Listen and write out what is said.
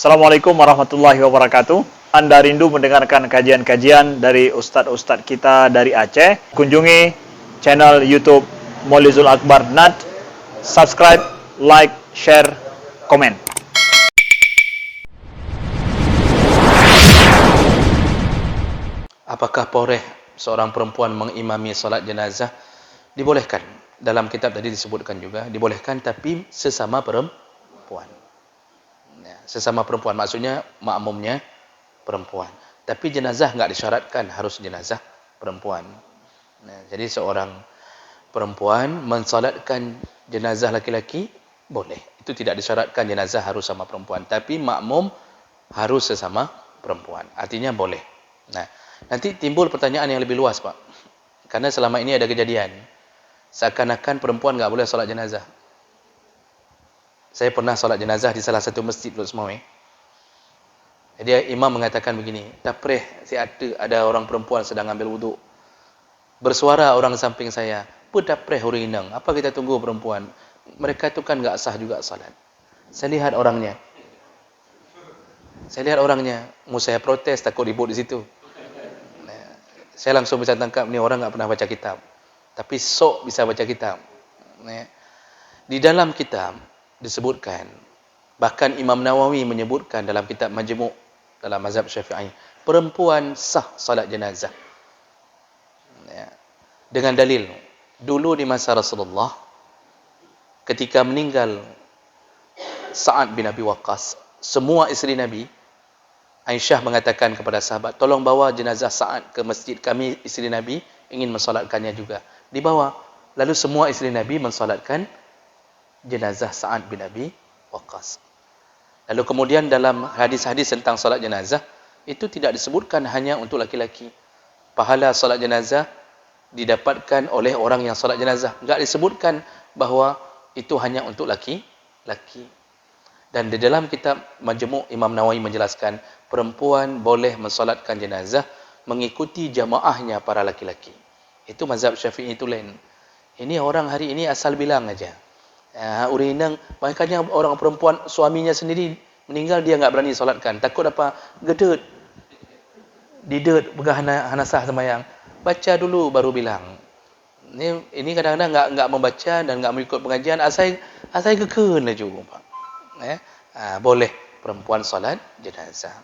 Assalamualaikum warahmatullahi wabarakatuh. Anda rindu mendengarkan kajian-kajian dari ustadz-ustadz kita dari Aceh? Kunjungi channel YouTube Maulizul Akbar NAT. Subscribe, like, share, komen. Apakah boleh seorang perempuan mengimami solat jenazah? Dibolehkan. Dalam kitab tadi disebutkan juga, dibolehkan tapi sesama perempuan. Ya, sesama perempuan, maksudnya makmumnya perempuan. Tapi jenazah enggak disyaratkan harus jenazah perempuan. Nah, jadi seorang perempuan mensolatkan jenazah laki-laki, boleh. Itu tidak disyaratkan jenazah harus sama perempuan. Tapi makmum harus sesama perempuan. Artinya boleh. Nah, nanti timbul pertanyaan yang lebih luas, Pak. Karena selama ini ada kejadian. Seakan-akan perempuan enggak boleh solat jenazah. Saya pernah solat jenazah di salah satu masjid Pulau Semoy. Jadi imam mengatakan begini, "Tapreh, ada orang perempuan sedang ambil wuduk. Bersuara orang samping saya, "Pedapreh urinang, apa kita tunggu perempuan? Mereka itu kan enggak sah juga salat." Saya lihat orangnya. Mau saya protes takut ribut di situ. Saya langsung bisa tangkap ni orang enggak pernah baca kitab. Tapi sok bisa baca kitab. Di dalam kitab disebutkan, bahkan Imam Nawawi menyebutkan dalam kitab Majmu' dalam mazhab Syafi'i, perempuan sah salat jenazah. Dengan dalil, dulu di masa Rasulullah, ketika meninggal Sa'ad bin Abi Waqqas, semua isteri Nabi, Aisyah mengatakan kepada sahabat, "Tolong bawa jenazah Sa'ad ke masjid kami, isteri Nabi ingin mensolatkannya juga." Dibawa. Lalu semua isteri Nabi mensolatkan jenazah Sa'ad bin Abi Waqqas. Lalu kemudian dalam hadis-hadis tentang solat jenazah, itu tidak disebutkan hanya untuk laki-laki. Pahala solat jenazah didapatkan oleh orang yang solat jenazah. Enggak disebutkan bahawa itu hanya untuk laki-laki. Dan di dalam kitab Majmu' Imam Nawawi menjelaskan, perempuan boleh mensolatkan jenazah mengikuti jamaahnya para laki-laki. Itu mazhab Syafi'i itu lain. Ini orang hari ini asal bilang aja. Urinang, makanya orang perempuan suaminya sendiri meninggal dia enggak berani solatkan. Takut apa? Gedut. Didet begah hanasah semayang. Baca dulu baru bilang. Ini kadang-kadang enggak membaca dan enggak mengikut pengajian, asal keken laju, Pak. Boleh perempuan solat jenazah.